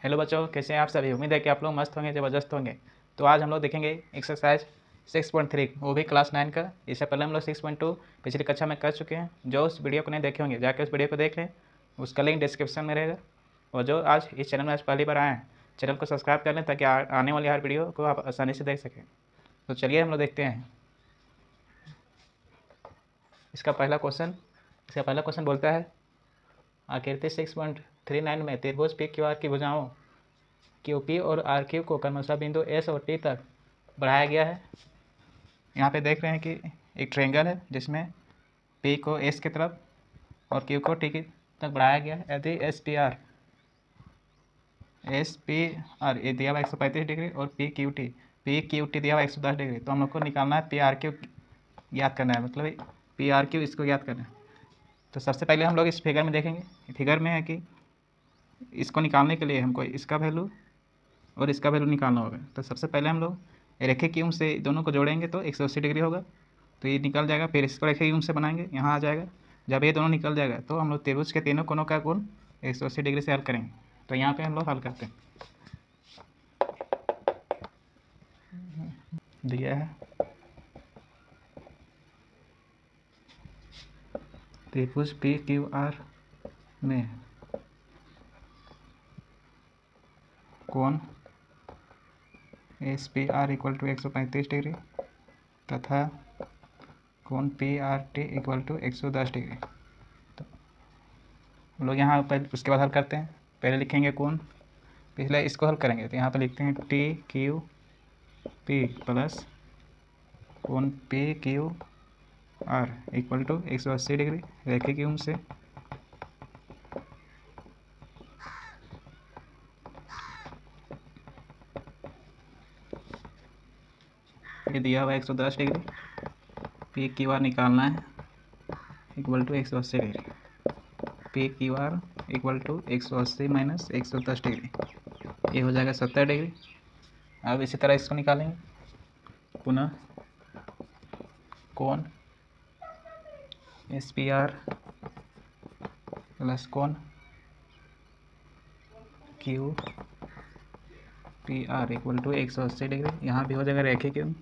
Hello बच्चों, कैसे हैं आप सभी। उम्मीद है कि आप लोग मस्त होंगे, ज़बरदस्त होंगे। तो आज हम लोग देखेंगे एक्सरसाइज 6.3, वो भी क्लास 9 का। इससे पहले हम लोग 6.2 पिछली कक्षा में कर चुके हैं। जो उस वीडियो को नहीं देखे होंगे जाके उस वीडियो को देख लें, उसका लिंक डिस्क्रिप्शन में रहेगा। और जो आज इस चैनल में आज पहली बार आए हैं, चैनल को सब्सक्राइब कर लें ताकि आने वाली हर वीडियो को आप आसानी से देख सकें। तो चलिए हम लोग देखते हैं इसका पहला क्वेश्चन बोलता है, आकृति 6.39 में त्रिभुज पी क्यू आर की भुजाओं क्यू पी और आर क्यू को क्रमशः बिंदु एस और टी तक बढ़ाया गया है। यहाँ पे देख रहे हैं कि एक ट्रायंगल है जिसमें पी को एस की तरफ और क्यू को टी की तक बढ़ाया गया है। यदि एस पी आर ये दिया हुआ 135 डिग्री और पी क्यू टी दिया हुआ 110 डिग्री, तो हम लोग को निकालना है पी आर क्यू याद करना है, मतलब पी आर क्यू इसको याद करना है। तो सबसे पहले हम लोग इस फिगर में देखेंगे। फिगर में है कि इसको निकालने के लिए हमको इसका वैल्यू और इसका वैल्यू निकालना होगा। तो सबसे पहले हम लोग रेखीय यूं से दोनों को जोड़ेंगे तो 180 डिग्री होगा, तो ये निकल जाएगा। फिर इसको रेखीय यूं से बनाएंगे, यहाँ आ जाएगा। जब ये दोनों निकल जाएगा तो हम लोग त्रिभुज के तीनों कोनों का कोण 180 डिग्री से हल करेंगे। तो यहाँ पे हम लोग हल करते हैं। दिया है त्रिभुज पी क्यू आर में कोण S P R equal to 135 degree तथा कोण P R T equal to 110 degree. तो हम लोग यहाँ पर उसके बाद हल करते हैं। पहले लिखेंगे कोण, पिछले इसको हल करेंगे तो यहाँ पर लिखते हैं टी क्यू पी प्लस कोण P Q R equal to 180 degree रेखीय यूं से ये दिया हुआ 110 डिग्री, पी क्यू आर निकालना है equal to 180 degree. P Q R equal to 180 minus 110 degree, ये हो जाएगा 70 डिग्री। अब इसी तरह इसको निकालेंगे पुनः कोण एस पी आर प्लस कोण Q P R equal to 180 degree. यहाँ भी हो जाएगा रेखीय क्यों,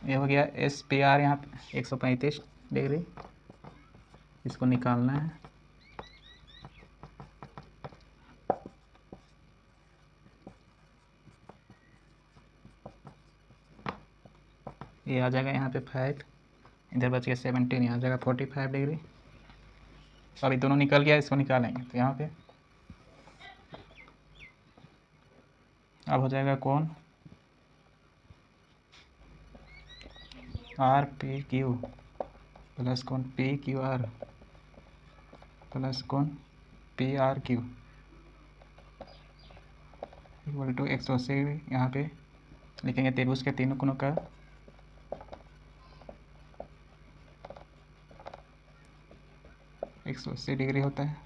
ये हो गया एस पी आर यहाँ पे 135 डिग्री, इसको निकालना है। ये आ जाएगा यहाँ पे 5, इधर बच गया 17, यहाँ आ जाएगा 45 डिग्री। अभी दोनों निकल गया, इसको निकालेंगे तो यहाँ पे अब हो जाएगा कोण आर पी क्यू प्लस कोण पी क्यू आर प्लस कोण P R Q equal to 180 degree. यहाँ पे लिखेंगे त्रिभुज के तीनों कोणों का एक 180 डिग्री होता है।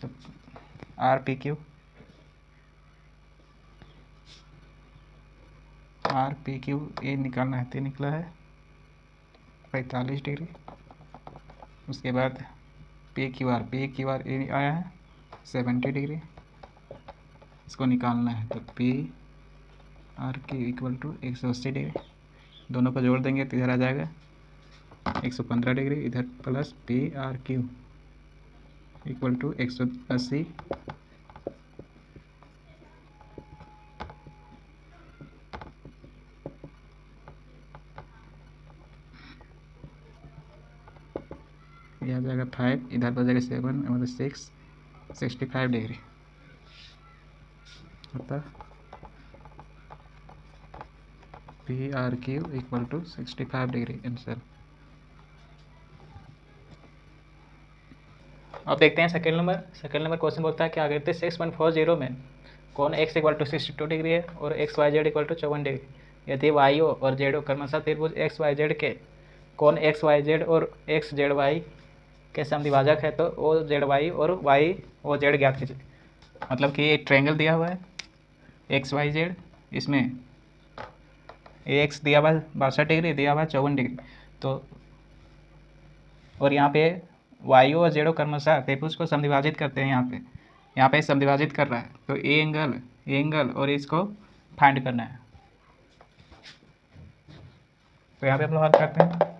तो आर पी क्यू ये निकालना है, तो निकला है 45 डिग्री। उसके बाद पी क्यू आर ये आया है 70 डिग्री, इसको निकालना है। तो P R Q equal to 180 degree, दोनों को जोड़ देंगे तो इधर आ जाएगा 115 डिग्री, इधर plus P R Q equal to 180 यह आ जाएगा 5, इधर पर जाएगा 7 मतलब 65 डिग्री होता P R Q equal to 65 degree answer. अब देखते हैं सेकंड नंबर क्वेश्चन बोलता है कि आकृति 6.40 में कोण x इक्वल टू 62 डिग्री है और X Y Z equal to 54 degree. यदि वाई ओ और जेड ओ क्रमशः त्रिभुज एक्स वाई जेड के कोण एक्स वाई जेड और एक्स जेड वाई के समद्विभाजक है तो ओ जेड वाई और वाई ओ जेड ज्ञात कीजिए। मतलब कि एक ट्रायंगल दिया हुआ है एक्स वाई जेड, इसमें ए एक्स दिया हुआ 62 डिग्री, दिया हुआ 54 डिग्री। तो और यहाँ पे वाई और जेडो क्रमशः त्रिभुज को समद्विभाजित करते हैं। यहाँ पे समद्विभाजित कर रहा है, तो ए एंगल और इसको फाइंड करना है। तो यहाँ पे हम लोग हल करते हैं।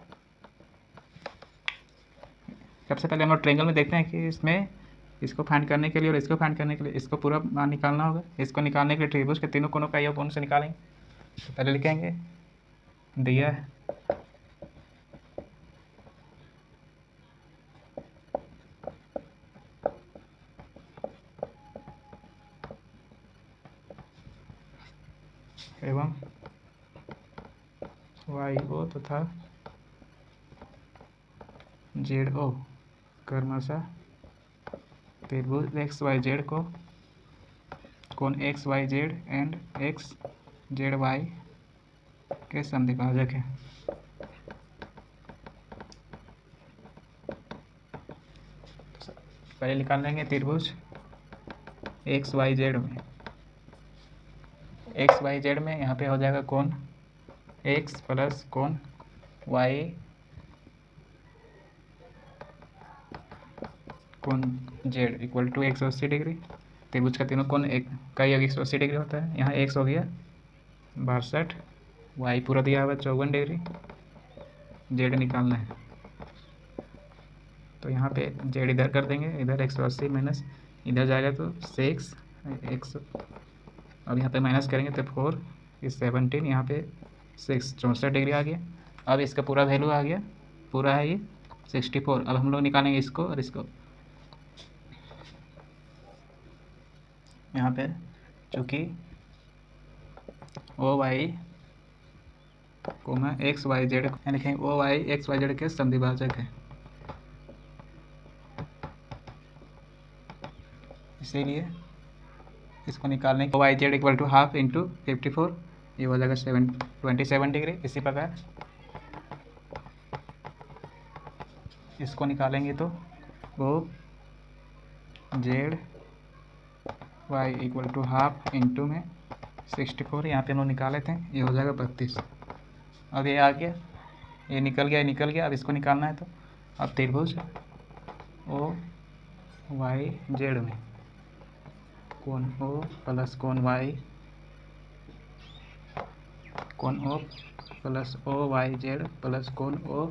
सबसे पहले हम लोग ट्रायंगल में देखते हैं कि इसमें इसको फाइंड करने के लिए और इसको फाइंड करने के लिए इसको पूरा मान निकालना होगा। इसको निकालने के लिए त्रिभुज के तीनों कोनों का योग कोण से निकालेंगे। तो पहले लिखेंगे दिया है एवं वाई ओ तथा जेड ओ क्रमशः त्रिभुज एक्स वाई जेड को कोण X Y Z and X Z Y के समद्विभाजक है। पहले निकाल लेंगे त्रिभुज एक्स वाई जेड में। एक्स वाई जेड में यहाँ पे हो जाएगा कोण एक्स प्लस कोण वाई कोण जेड इक्वल टू 180 डिग्री। त्रिभुज का तीनों कोण एक का योग 180 डिग्री होता है। यहाँ एक्स हो गया 62, वाई पूरा दिया हुआ 54 डिग्री, जेड निकालना है। तो यहाँ पे जेड इधर कर देंगे, इधर 180 माइनस इधर जाएगा तो 6 100, अब यहाँ पे माइनस करेंगे तो 4 इस 17, यहाँ पे 6 64 डिग्री आ गया। अब इसका पूरा वैल्यू आ गया, पूरा है ये 64। अब हम लोग निकालेंगे इसको और इसको। यहाँ पे चूँकि O Y comma X Y Z लिखेंगे, O Y X Y Z के समद्विभाजक है, इसीलिए इसको निकालने के Y Z equal to half into 54, ये हो जाएगा 27 डिग्री। इसी प्रकार इसको निकालेंगे तो वो Z Y equal to half into में 64, यहाँ पे हम लोग निकाले थे, ये हो जाएगा 32। अब ये आ गया, ये निकल गया। अब इसको निकालना है। तो अब त्रिभुज ओ वाई जेड में कोण ओ प्लस कोण वाई कोण O plus O Y Z plus कोण O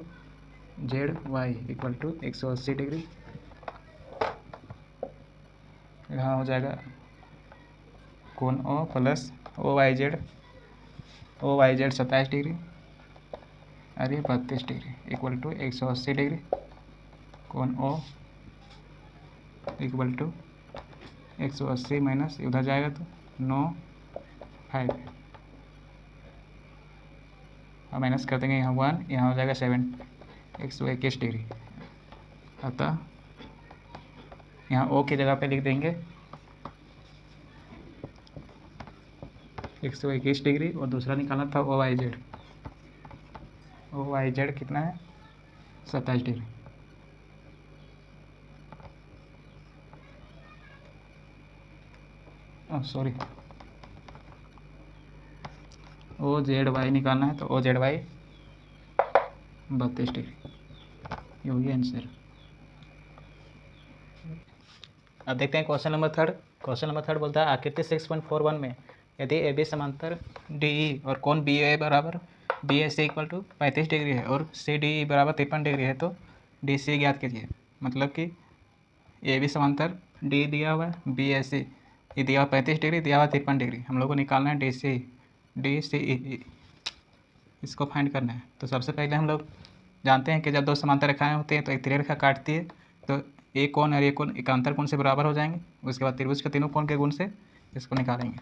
Z Y equal to 180 degree. यहाँ हो जाएगा कोण O plus O Y Z 27 degree और ये 32 डिग्री इक्वल टू 180 डिग्री। कोण ओ इक्वल टू 180 माइनस उधर जाएगा तो 9 5 और माइनस कर देंगे यहाँ 1, यहाँ हो जाएगा 7 121 डिग्री। अतः यहाँ ओ की जगह पे लिख देंगे 121 डिग्री और दूसरा निकालना था ओ वाई जेड कितना है 27 degree. Sorry O Z Y निकालना है, तो ओ जेड वाई 32 डिग्री, ये हो गया आंसर। अब देखते हैं क्वेश्चन नंबर थर्ड बोलता है आकृति 6.41 में यदि ए बी समांतर डी ई और कोण बी ए बराबर B A C equal to 35 degree है और सी डी ई बराबर 53 डिग्री है तो डी सी ज्ञात कीजिए। मतलब कि ए बी समांतर डी दिया हुआ है, बी ए सी ये दिया हुआ 35 डिग्री, दिया हुआ 53 डिग्री। हम लोग को निकालना है डी सी ई, इसको फाइंड करना है। तो सबसे पहले हम लोग जानते हैं कि जब दो समांतर रेखाएं होती हैं तो एक तिर्यक रेखा काटती है, तो एक कोण और एक कोण एकांतर कोण से बराबर हो जाएंगे। उसके बाद त्रिभुज के तीनों कोण के गुण से इसको निकालेंगे।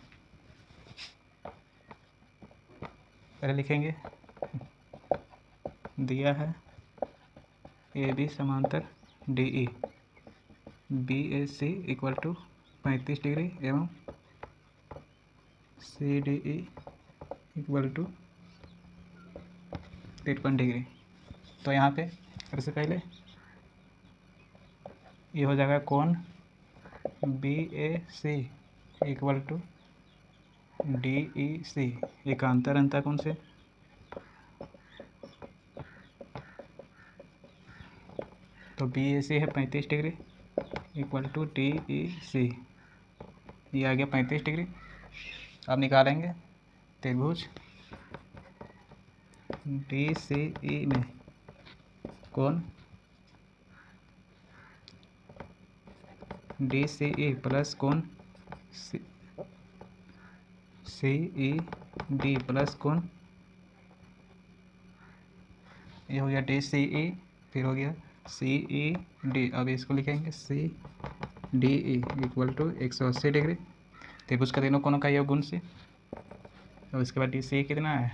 पहले लिखेंगे दिया है ए बी समांतर D E B A C equal to 35 degree एवं C D E equal to 53 degree. तो यहाँ पे सबसे पहले ये हो जाएगा कोण B A C equal to D E C एकांतर अंतः कोण से तो बी ए सी है 35 degree equal to D E C, ये आ गया 35 डिग्री। अब निकालेंगे त्रिभुज डी सी ई में कोण डी सी ई प्लस कोण सी ई डी प्लस कोण, ये हो गया डी सी ई, फिर हो गया सी ई डी। अब इसको लिखेंगे C D E equal to 180 degree, त्रिभुज का तीनों कोणों का योग गुण से। और इसके बाद डी सी कितना है,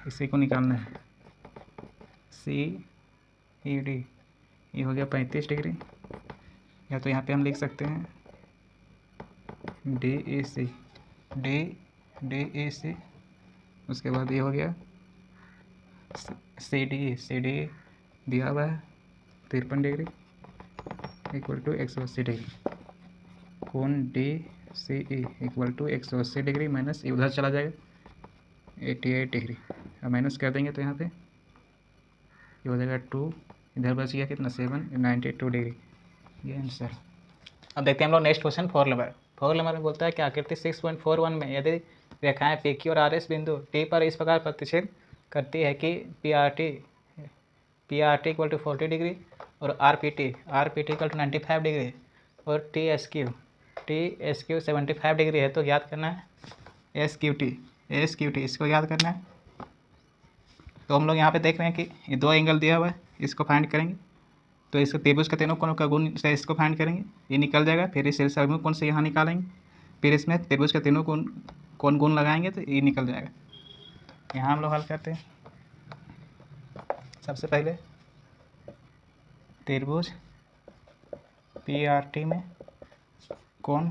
इसी को निकालना है, सी ई डी, ये हो गया 35 डिग्री, या तो यहाँ पे हम लिख सकते हैं डी ई सी, डी ई सी। उसके बाद ये हो गया सी डी दिया हुआ है 53 डिग्री इक्वल टू 180 डिग्री, कोण D C E equal to 180 degree minus ये उधर चला जाएगा 88 डिग्री। अब माइनस कर देंगे तो यहाँ पे ये हो जाएगा 2, इधर बच गया कितना 7, 92 डिग्री, ये आंसर। अब देखते हैं हम लोग नेक्स्ट क्वेश्चन 4 नंबर में बोलता है कि आकृति 6.41 में यदि रेखाएं पी क्यू और आर एस बिंदु टी पर इस प्रकार प्रतिच्छेद करती है कि P R T equal to 40 degree और R P T equal to 95 degree और टी एस क्यू 75 डिग्री है, तो याद करना है एस क्यू टी इसको याद करना है। तो हम लोग यहाँ पे देख रहे हैं कि ये दो एंगल दिया हुआ है, इसको फाइंड करेंगे। तो इसको त्रिभुज का तीनों कोणों का गुण से इसको फाइंड करेंगे, ये निकल जाएगा। फिर इस अभिमुख कोण से यहाँ निकालेंगे, फिर इसमें त्रिभुज का तीनों कोण गुण लगाएंगे तो ये निकल जाएगा। यहाँ हम लोग हल करते हैं। सबसे पहले त्रिभुज पी आर टी में कोण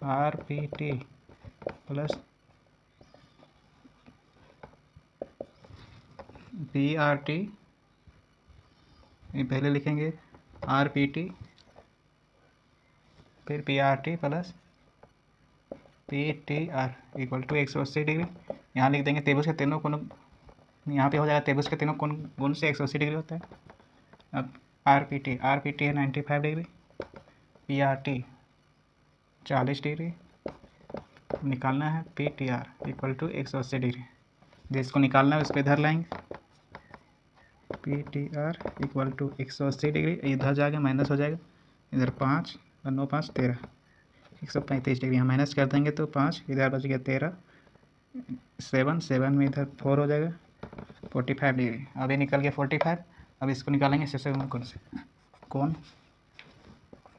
R P T plus P R T, पहले लिखेंगे आर पी टी फिर P R T plus P T R equal to 180 degree. यहाँ लिख देंगे त्रिभुज के तीनों कोण, यहाँ पे हो जाएगा त्रिभुज के तीनों कोण गुण से 180 डिग्री होता है। अब आर पी टी है 95 degree, P R T 40 degree, निकालना है P T R equal to 180 degree. जिसको निकालना है उसको इधर लाएंगे, P T R equal to 180 degree, इधर जाएगा माइनस हो जाएगा, इधर 5 और 9 5 13 135 डिग्री। यहाँ माइनस कर देंगे तो 5, इधर बच गया 13, 7 में इधर 4 हो जाएगा 45 डिग्री। अभी निकल गया 45। अब इसको निकालेंगे सबसे कौन से कौन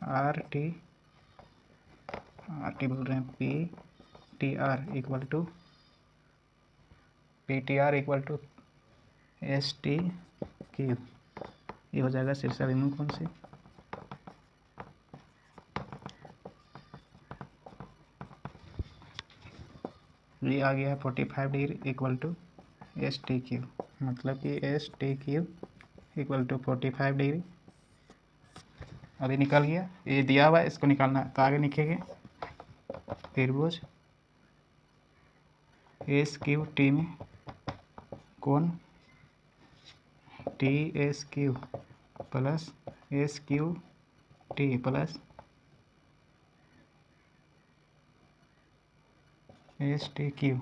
आर टी बोल रहे हैं P T R equal to S T Q, ये हो जाएगा शीर्ष अभिमुख कोण से ये आ गया है 45 degree equal to S T Q, मतलब कि S T Q equal to 45 degree. अभी निकल गया, ये दिया हुआ है, इसको निकालना है। तो आगे लिखेंगे त्रिभुज एस क्यू टी में कोण T S Q plus S Q T plus S T Q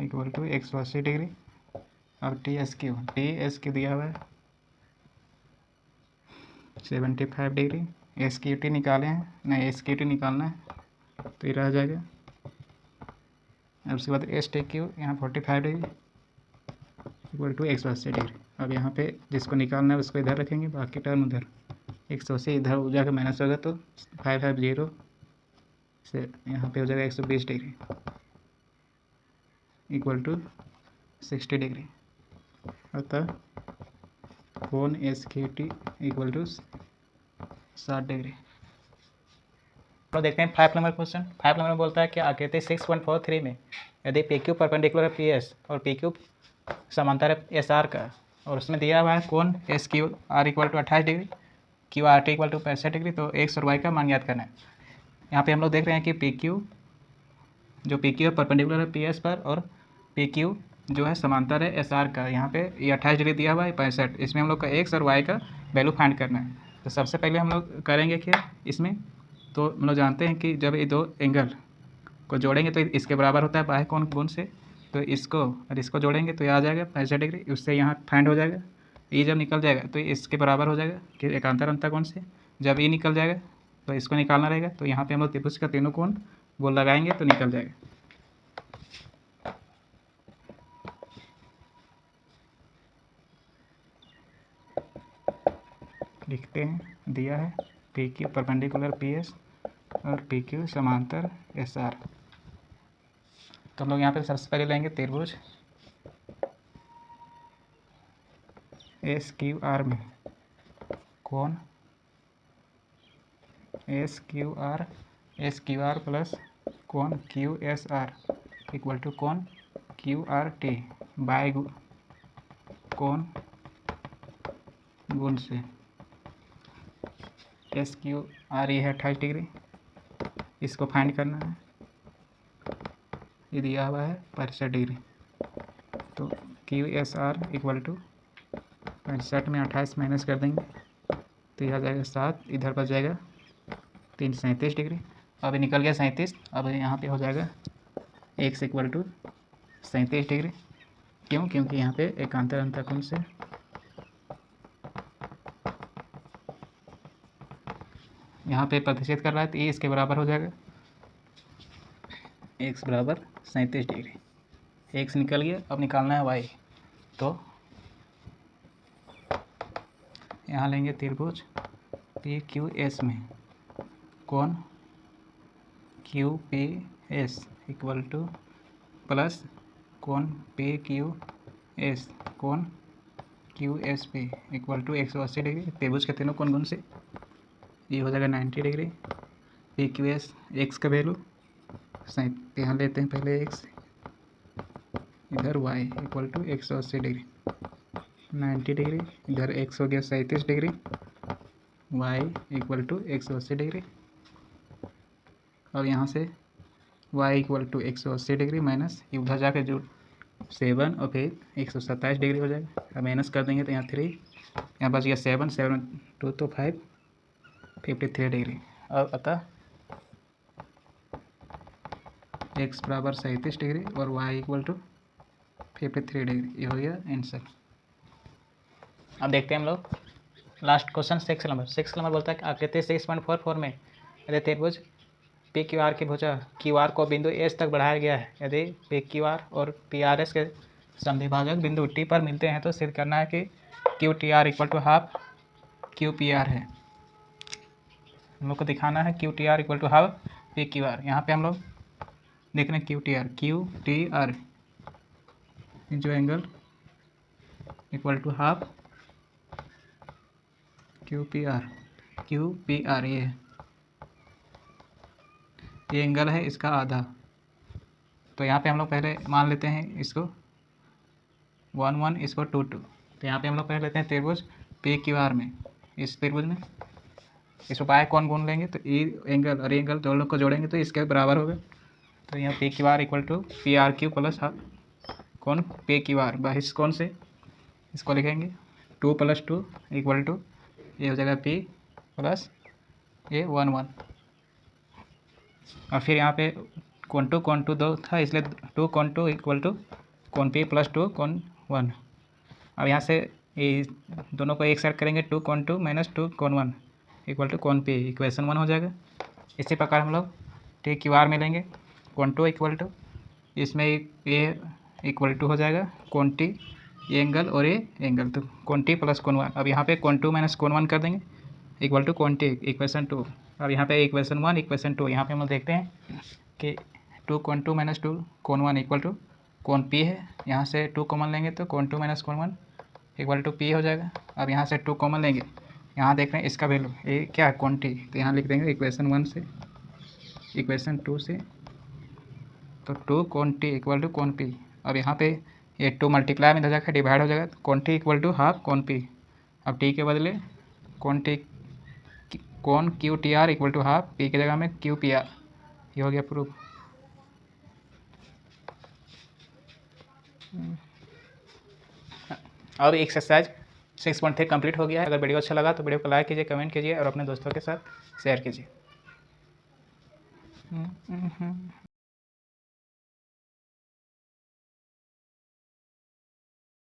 equal to 180 degree. अब टी एस क्यू दिया हुआ है 75 डिग्री, एस क्यू टी निकाले हैं, नहीं एस क्यू टी निकालना है तो ये रह जाएगा। अब उसके बाद एस टी क्यू यहाँ 45 डिग्री इक्वल टू 180 डिग्री। अब यहाँ पे जिसको निकालना है उसको इधर रखेंगे, बाकी टर्म उधर 180 इधर जाकर माइनस होगा तो 550 से यहाँ पे हो जाएगा 120 डिग्री इक्वल टू 60 डिग्री। अतः कोण S Q T equal to 60 degree. तो देखते हैं 5 नंबर क्वेश्चन। 5 नंबर में बोलता है कि आकृति 6.43 में यदि P Q perpendicular P S और पी क्यू समांतर है एस आर का, और उसमें दिया हुआ है कोण S Q R equal to 28 degree, Q R T equal to 65 degree, तो एक्स और वाई का मान ज्ञात करना है। यहाँ पे हम लोग देख रहे हैं कि पी क्यू जो पी क्यू परपेंडिकुलर है पी एस पर और पी क्यू जो है समांतर है एस आर का। यहाँ पे ये 28 डिग्री दिया हुआ है, 65। इसमें हम लोग का एक्स और वाई का वैल्यू फाइंड करना है। तो सबसे पहले हम लोग करेंगे कि इसमें तो हम लोग जानते हैं कि जब ये दो एंगल को जोड़ेंगे तो इसके बराबर होता है बाह्य कोण से। तो इसको और इसको जोड़ेंगे तो ये आ जाएगा 65 डिग्री, उससे यहाँ फाइंड हो जाएगा। ये जब निकल जाएगा तो इसके बराबर हो जाएगा कि एकांतर अंतः कोण से। जब ये निकल जाएगा तो इसको निकालना रहेगा। तो यहाँ पे हम लोग त्रिभुज का तीनों कोण वो लगाएंगे तो निकल जाएगा। लिखते हैं, दिया है P Q perpendicular P S और पी क्यू समांतर एस आर। तो हम लोग यहाँ पे सबसे पहले लेंगे त्रिभुज एस क्यू आर में कोण एस क्यू आर प्लस कोण Q S R equal to कोण क्यू आर टी बाय कोण गुण से एस क्यू आर ये है 28 डिग्री, इसको फाइंड करना है। ये दिया हुआ है 65 डिग्री। तो Q S R equal to 65 में 28 माइनस कर देंगे तो यह आ जाएगा 7, इधर बच जाएगा 3, 37 डिग्री। अब ये निकल गया 37। अब यहाँ पे हो जाएगा एक्स इक्वल टू 37 डिग्री। क्यों? क्योंकि यहाँ पे एकांतर अंतः कोण से यहाँ पे प्रतिच्छेद कर रहा है तो ये इसके बराबर हो जाएगा एक्स बराबर 37 डिग्री। एक्स निकल गया। अब निकालना है वाई। तो यहाँ लेंगे त्रिभुज पी क्यू एस में कोण Q P S equal to plus कोण पी क्यू एस कोण Q S P equal to 180 degree. त्रिभुज के तीनों कोण गुण से ये हो जाएगा 90 degree. P Q S X का वैल्यू यहाँ लेते हैं पहले एक्स, इधर Y equal to 180 degree 90 degree, इधर एक्स हो गया 37 degree, Y equal to 180 degree. और यहाँ से Y equal to 180 degree minus ये उधर जाकर जो 7 और फिर 127 डिग्री हो जाएगा। अब माइनस कर देंगे तो यहाँ 3, यहाँ बच गया 7, 7 2 तो 5, 53 डिग्री। अब अतः एक्स बराबर 37 डिग्री और वाई इक्वल टू 53 डिग्री। ये हो गया आंसर। अब देखते हैं हम लोग लास्ट क्वेश्चन 6 नंबर बोलता है कि आकृति 6.44 में यदि त्रिभुज पी क्यू आर की भुजा क्यू आर को बिंदु एस तक बढ़ाया गया है, यदि पी क्यू आर और पी आर एस के समद्विभाजक बिंदु टी पर मिलते हैं तो सिद्ध करना है कि Q T R equal to half Q P R है। हम लोग को दिखाना है Q T R equal to half P Q R. यहाँ पे हम लोग देख रहे हैं क्यू टी आर जो angle equal to half Q P R ये एंगल है इसका आधा। तो यहाँ पे हम लोग पहले मान लेते हैं इसको 1 1, इसको 2 2। तो यहाँ पे हम लोग पहले लेते हैं त्रिभुज पी क्यू आर में, इस त्रिभुज में इस उपाय कौन गुण लेंगे तो ये एंगल और ये एंगल दोनों को जोड़ेंगे तो इसके बराबर होगा। तो यहाँ P Q R equal to P R Q plus half कौन पी क्यू आर बाहिस कौन से इसको लिखेंगे 2 + 2 इक्वल टू ये हो जाएगा पी प्लस ये 1 1। और फिर यहाँ पे कोण 2 दो था इसलिए 2 कोण 2 इक्वल टू कोण पी प्लस 2 कोण 1। अब यहाँ से ये दोनों को एक साइड करेंगे 2 कोण 2 माइनस 2 कोण 1 इक्वल टू कोण पी, इक्वेशन 1 हो जाएगा। इसी प्रकार हम लोग टी क्यू आर में लेंगे कोण 2 इक्वल टू इसमें ये इक्वल टू हो जाएगा कोण टी ये एंगल और ये एंगल तो कोण टी प्लस कोण 1। अब यहाँ पे कोण 2 माइनस कोण 1 कर देंगे इक्वल टू कोण टी, इक्वेशन 2। अब यहाँ पे इक्वेशन 1 इक्वेशन 2 यहाँ पे हम लोग देखते हैं कि 2 कोण 2 माइनस 2 कोण 1 इक्वल टू कोण पी है। यहाँ से 2 कॉमन लेंगे तो कोण 2 माइनस कोण 1 इक्वल टू पी हो जाएगा। अब यहाँ से 2 कॉमन लेंगे, यहाँ देख रहे हैं इसका वैल्यू ये क्या है कोण टी, तो यहाँ लिख देंगे इक्वेशन 1 से इक्वेशन 2 से तो 2 कोण टी इक्वल टू कोण पी। अब यहाँ पे ये 2 मल्टीप्लाई में हो जाएगा डिवाइड हो जाएगा कोण टी इक्वल टू हाफ कोण पी। अब टी के बदले कोण टी कोण Q T R equal to half P की जगह में क्यू पी आर। ये हो गया प्रूफ। और एक्सरसाइज 6.3 कंप्लीट हो गया है। अगर वीडियो अच्छा लगा तो वीडियो को लाइक कीजिए, कमेंट कीजिए और अपने दोस्तों के साथ शेयर कीजिए।